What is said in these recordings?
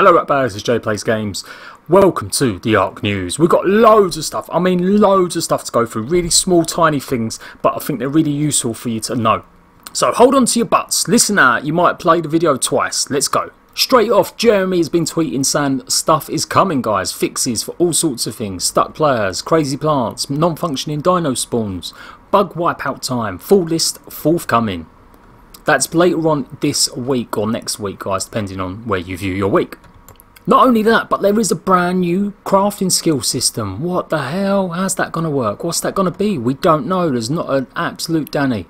Hello Ratbags, it's Jade PLAYSGAMES. Welcome to the ARK News. We've got loads of stuff, loads of stuff to go through. Really small, tiny things, but I think they're really useful for you to know. So hold on to your butts, listen out, you might play the video twice. Let's go. Straight off, Jeremy has been tweeting saying stuff is coming guys. Fixes for all sorts of things. Stuck players, crazy plants, non-functioning dino spawns, bug wipeout time, full list forthcoming. That's later on this week or next week guys, depending on where you view your week. Not only that, but there is a brand new crafting skill system. What the hell? How's that going to work? What's that going to be? We don't know. There's not an absolute Danny.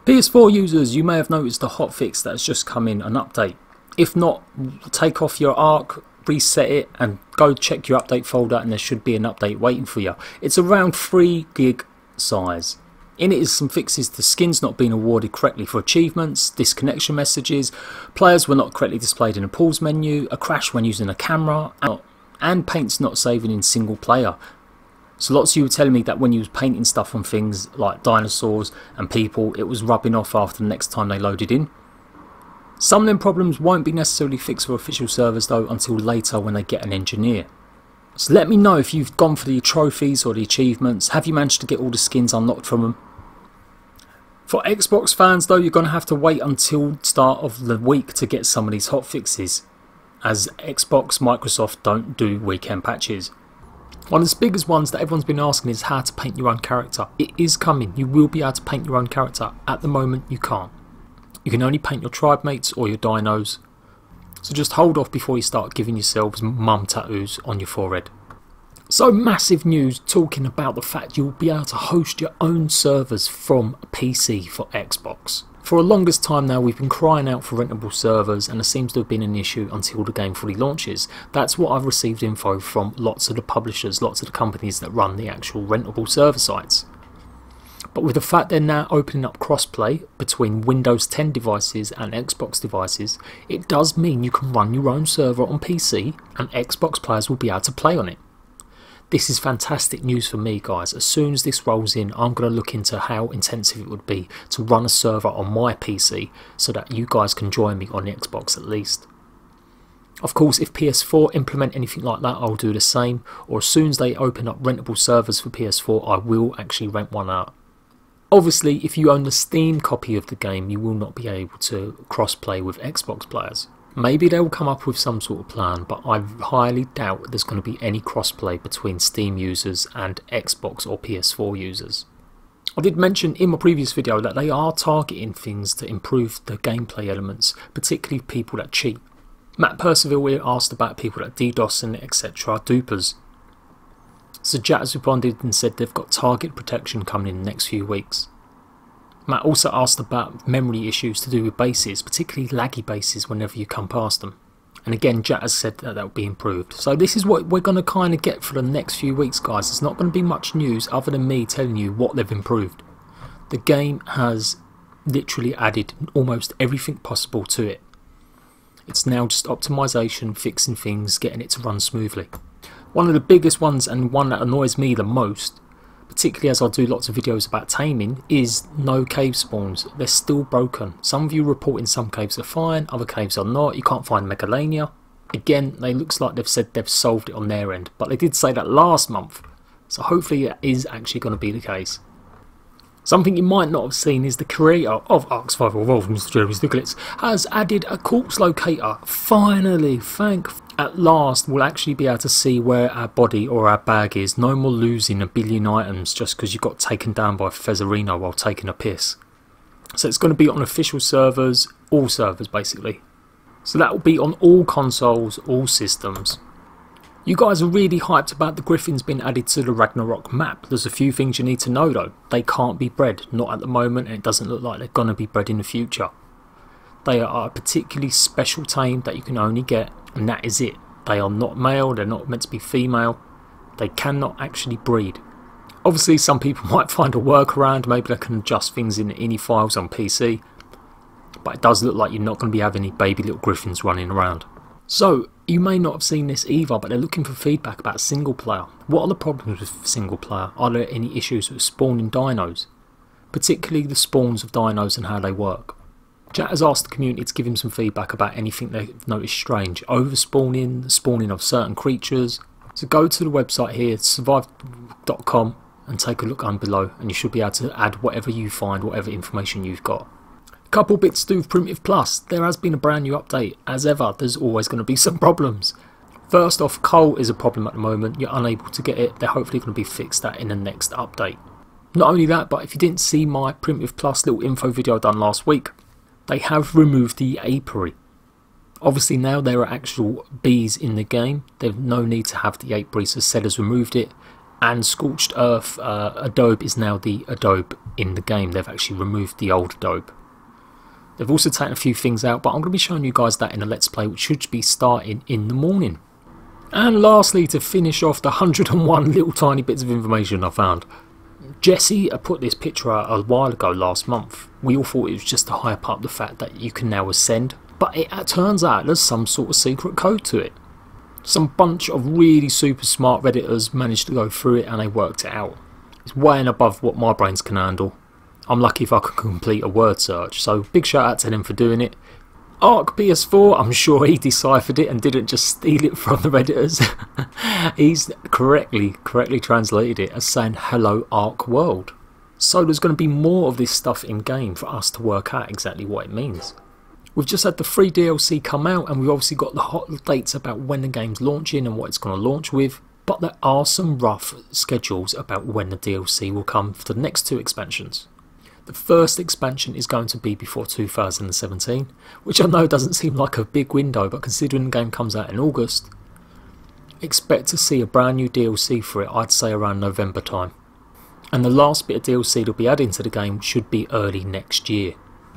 PS4 users, you may have noticed a hotfix that has just come in, an update. If not, take off your ARK, reset it and go check your update folder and there should be an update waiting for you. It's around 3 gig size. In it is some fixes to skins not being awarded correctly for achievements, disconnection messages, players were not correctly displayed in a pause menu, a crash when using a camera, and paints not saving in single player. So lots of you were telling me that when you was painting stuff on things like dinosaurs and people, it was rubbing off after the next time they loaded in. Some of them problems won't be necessarily fixed for official servers though until later when they get an engineer. So let me know if you've gone for the trophies or the achievements. Have you managed to get all the skins unlocked from them? For Xbox fans though, you're going to have to wait until the start of the week to get some of these hotfixes, as Xbox, Microsoft don't do weekend patches. One of the biggest ones that everyone's been asking is how to paint your own character. It is coming, you will be able to paint your own character. At the moment you can't. You can only paint your tribe mates or your dinos. So just hold off before you start giving yourselves mum tattoos on your forehead. So massive news talking about the fact you'll be able to host your own servers from PC for Xbox. For the longest time now we've been crying out for rentable servers and there seems to have been an issue until the game fully launches. That's what I've received info from lots of the publishers, lots of the companies that run the actual rentable server sites. But with the fact they're now opening up crossplay between Windows 10 devices and Xbox devices, it does mean you can run your own server on PC and Xbox players will be able to play on it. This is fantastic news for me guys. As soon as this rolls in, I'm going to look into how intensive it would be to run a server on my PC so that you guys can join me on the Xbox at least. Of course, if PS4 implement anything like that, I'll do the same, or as soon as they open up rentable servers for PS4, I will actually rent one out. Obviously, if you own the Steam copy of the game, you will not be able to cross-play with Xbox players. Maybe they will come up with some sort of plan, but I highly doubt there's going to be any cross-play between Steam users and Xbox or PS4 users. I did mention in my previous video that they are targeting things to improve the gameplay elements, particularly people that cheat. Matt Percival asked about people that DDoS and etc. dupers. So Jade has responded and said they've got target protection coming in the next few weeks. Matt also asked about memory issues to do with bases, particularly laggy bases whenever you come past them. And again, Jade has said that will be improved. So this is what we're going to kind of get for the next few weeks guys. It's not going to be much news other than me telling you what they've improved. The game has literally added almost everything possible to it. It's now just optimization, fixing things, getting it to run smoothly. One of the biggest ones and one that annoys me the most, particularly as I do lots of videos about taming, is no cave spawns. They're still broken. Some of you reporting some caves are fine, other caves are not. You can't find Megalania. Again, it looks like they've said they've solved it on their end, but they did say that last month. So hopefully it is actually going to be the case. Something you might not have seen is the creator of ARK Survival Evolved, Mr. Jeremy Littlelegz, has added a corpse locator. Finally, at last we'll actually be able to see where our body or our bag is. No more losing a billion items just because you got taken down by Fezzarino while taking a piss. So it's going to be on official servers, all servers basically. So that will be on all consoles, all systems. You guys are really hyped about the griffins being added to the Ragnarok map. There's a few things you need to know though. They can't be bred, not at the moment, and it doesn't look like they're going to be bred in the future. They are a particularly special tame that you can only get, and that is it. They are not male, they're not meant to be female. They cannot actually breed. Obviously some people might find a workaround, maybe they can adjust things in the INI files on PC. But it does look like you're not going to be having any baby little griffins running around. So, you may not have seen this either, but they're looking for feedback about single player. What are the problems with single player? Are there any issues with spawning dinos? Particularly the spawns of dinos and how they work. Chat has asked the community to give him some feedback about anything they've noticed strange, overspawning, the spawning of certain creatures. So go to the website here, survive.com, and take a look down below, and you should be able to add whatever you find, whatever information you've got. A couple bits to do with Primitive Plus. There has been a brand new update. As ever, there's always going to be some problems. First off, coal is a problem at the moment. You're unable to get it. They're hopefully going to be fixed that in the next update. Not only that, but if you didn't see my Primitive Plus little info video I done last week, they have removed the apiary. Obviously now there are actual bees in the game. There's no need to have the apiary, so SED has removed it. And Scorched Earth Adobe is now the Adobe in the game. They've actually removed the old Adobe. They've also taken a few things out, but I'm going to be showing you guys that in a Let's Play, which should be starting in the morning. And lastly, to finish off the 101 little tiny bits of information I found. Jesse put this picture out a while ago last month. We all thought it was just to hype up the fact that you can now ascend, but it turns out there's some sort of secret code to it. Some bunch of really super smart Redditors managed to go through it and they worked it out. It's way and above what my brains can handle. I'm lucky if I can complete a word search, so big shout out to them for doing it. ARK PS4, I'm sure he deciphered it and didn't just steal it from the Redditors. He's correctly translated it as saying hello ARK world. So there's going to be more of this stuff in game for us to work out exactly what it means. We've just had the free DLC come out, and we've obviously got the hot dates about when the game's launching and what it's going to launch with, but there are some rough schedules about when the DLC will come for the next two expansions. The first expansion is going to be before 2017, which I know doesn't seem like a big window, but considering the game comes out in August, expect to see a brand new DLC for it, I'd say around November time. And the last bit of DLC they'll be adding to the game should be early next year.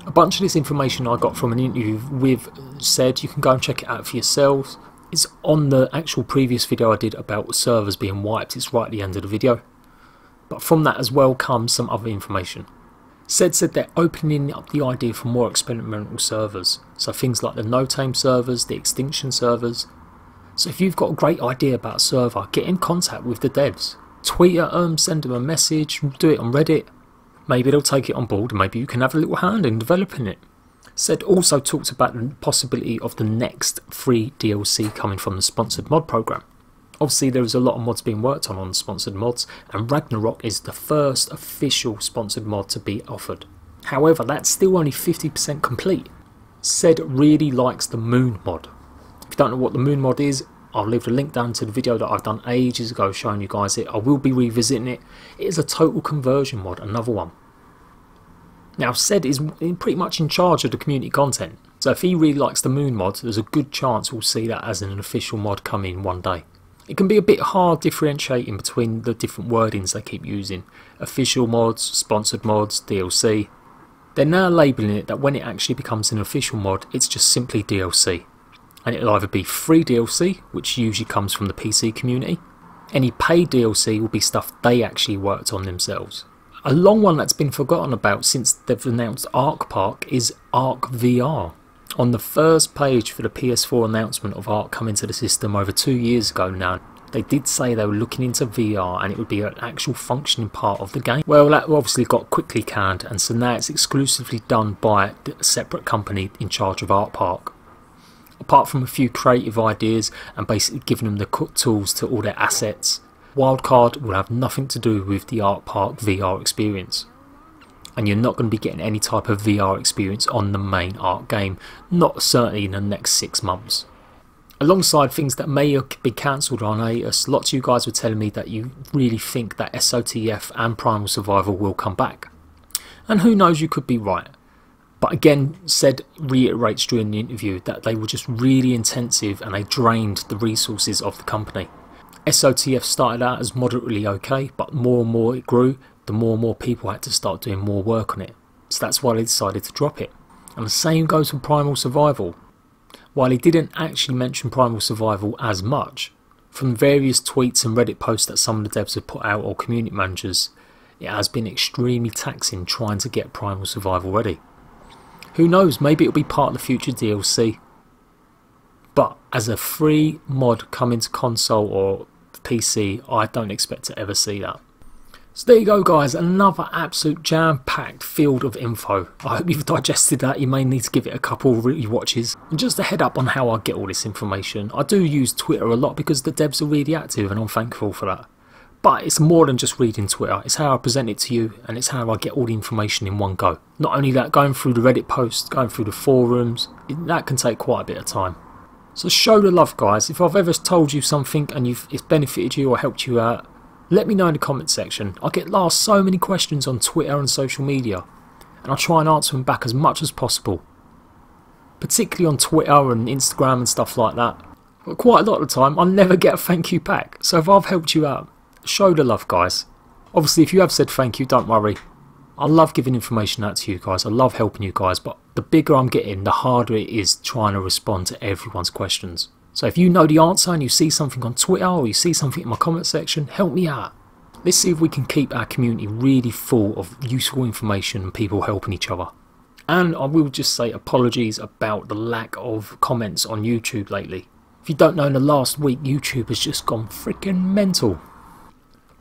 A bunch of this information I got from an interview with SED, you can go and check it out for yourselves. It's on the actual previous video I did about servers being wiped, it's right at the end of the video. But from that as well comes some other information. SED said they're opening up the idea for more experimental servers, so things like the no-tame servers, the extinction servers. So if you've got a great idea about a server, get in contact with the devs. Tweet at them, send them a message, do it on Reddit. Maybe they'll take it on board, maybe you can have a little hand in developing it. SED also talked about the possibility of the next free DLC coming from the sponsored mod program. Obviously there is a lot of mods being worked on sponsored mods, and Ragnarok is the first official sponsored mod to be offered. However, that's still only 50% complete. SED really likes the Moon mod. If you don't know what the Moon mod is, I'll leave the link down to the video that I've done ages ago showing you guys it. I will be revisiting it. It is a total conversion mod, another one. Now SED is pretty much in charge of the community content, so if he really likes the Moon mod, there's a good chance we'll see that as an official mod coming one day. It can be a bit hard differentiating between the different wordings they keep using. Official mods, sponsored mods, DLC. They're now labelling it that when it actually becomes an official mod, it's just simply DLC. And it'll either be free DLC, which usually comes from the PC community. Any paid DLC will be stuff they actually worked on themselves. A long one that's been forgotten about since they've announced ARK Park is ARK VR. On the first page for the PS4 announcement of ARK coming to the system over 2 years ago now, they did say they were looking into VR and it would be an actual functioning part of the game. Well, that obviously got quickly canned, and so now it's exclusively done by a separate company in charge of ARK Park. Apart from a few creative ideas and basically giving them the tools to all their assets, Wildcard will have nothing to do with the ARK Park VR experience. And you're not going to be getting any type of VR experience on the main ARK game, not certainly in the next 6 months. Alongside things that may be cancelled on hiatus, lots of you guys were telling me that you really think that SOTF and Primal Survival will come back. And who knows, you could be right. But again, SED reiterates during the interview that they were just really intensive and they drained the resources of the company. SOTF started out as moderately okay, but more and more it grew, the more and more people had to start doing more work on it. So that's why they decided to drop it. And the same goes for Primal Survival. While he didn't actually mention Primal Survival as much, from various tweets and Reddit posts that some of the devs have put out or community managers, it has been extremely taxing trying to get Primal Survival ready. Who knows, maybe it'll be part of the future DLC. But as a free mod coming to console or PC, I don't expect to ever see that. So there you go guys, another absolute jam-packed field of info. I hope you've digested that. You may need to give it a couple re-watches. And just a head up on how I get all this information. I do use Twitter a lot because the devs are really active and I'm thankful for that. But it's more than just reading Twitter. It's how I present it to you and it's how I get all the information in one go. Not only that, going through the Reddit posts, going through the forums, that can take quite a bit of time. So show the love guys. If I've ever told you something and it's benefited you or helped you out, let me know in the comment section. I get asked so many questions on Twitter and social media, and I try and answer them back as much as possible. Particularly on Twitter and Instagram and stuff like that. But quite a lot of the time, I never get a thank you back. So if I've helped you out, show the love guys. Obviously if you have said thank you, don't worry. I love giving information out to you guys. I love helping you guys, but the bigger I'm getting, the harder it is trying to respond to everyone's questions. So if you know the answer and you see something on Twitter or you see something in my comment section, help me out. Let's see if we can keep our community really full of useful information and people helping each other. And I will just say apologies about the lack of comments on YouTube lately. If you don't know, in the last week YouTube has just gone freaking mental.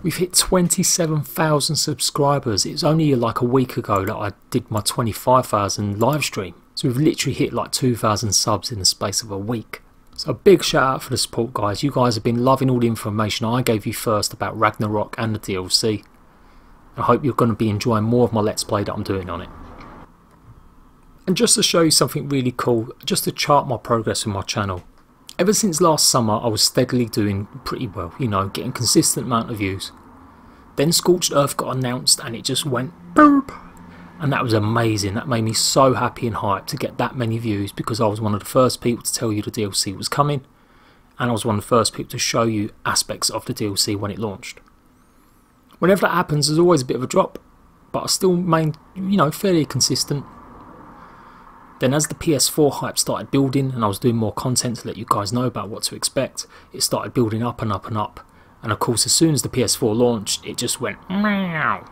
We've hit 27,000 subscribers. It was only like a week ago that I did my 25,000 live stream. So we've literally hit like 2,000 subs in the space of a week. So a big shout out for the support guys. You guys have been loving all the information I gave you first about Ragnarok and the DLC. I hope you're going to be enjoying more of my Let's Play that I'm doing on it. And just to show you something really cool, just to chart my progress with my channel. Ever since last summer I was steadily doing pretty well, you know, getting consistent amount of views. Then Scorched Earth got announced and it just went boop. And that was amazing. That made me so happy and hyped to get that many views because I was one of the first people to tell you the DLC was coming. And I was one of the first people to show you aspects of the DLC when it launched. Whenever that happens there's always a bit of a drop. But I still remained, you know, fairly consistent. Then as the PS4 hype started building and I was doing more content to let you guys know about what to expect, it started building up and up and up. And of course as soon as the PS4 launched it just went meow.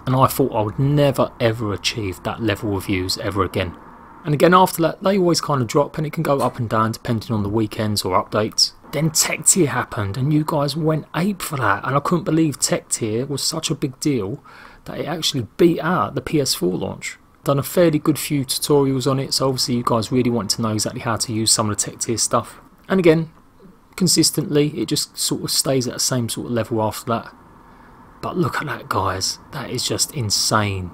And I thought I would never ever achieve that level of views ever again. And again after that they always kind of drop and it can go up and down depending on the weekends or updates. Then Tech Tier happened and you guys went ape for that, and I couldn't believe Tech Tier was such a big deal that it actually beat out the PS4 launch. Done a fairly good few tutorials on it, so obviously you guys really want to know exactly how to use some of the Tech Tier stuff. And again, consistently it just sort of stays at the same sort of level after that. But look at that guys, that is just insane.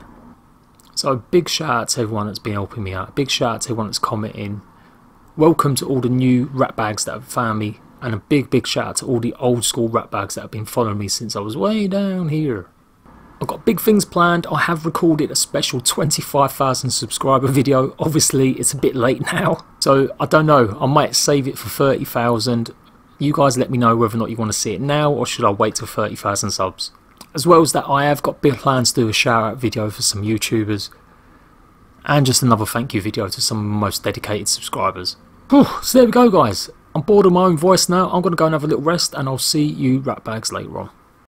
So a big shout out to everyone that's been helping me out, a big shout out to everyone that's commenting. Welcome to all the new rat bags that have found me, and a big shout out to all the old school rat bags that have been following me since I was way down here. I've got big things planned. I have recorded a special 25,000 subscriber video. Obviously it's a bit late now, so I don't know, I might save it for 30,000. You guys let me know whether or not you want to see it now or should I wait till 30,000 subs. As well as that I have got big plans to do a shout out video for some YouTubers. And just another thank you video to some of my most dedicated subscribers. Whew, so there we go guys. I'm bored of my own voice now. I'm going to go and have a little rest and I'll see you rat bags later on.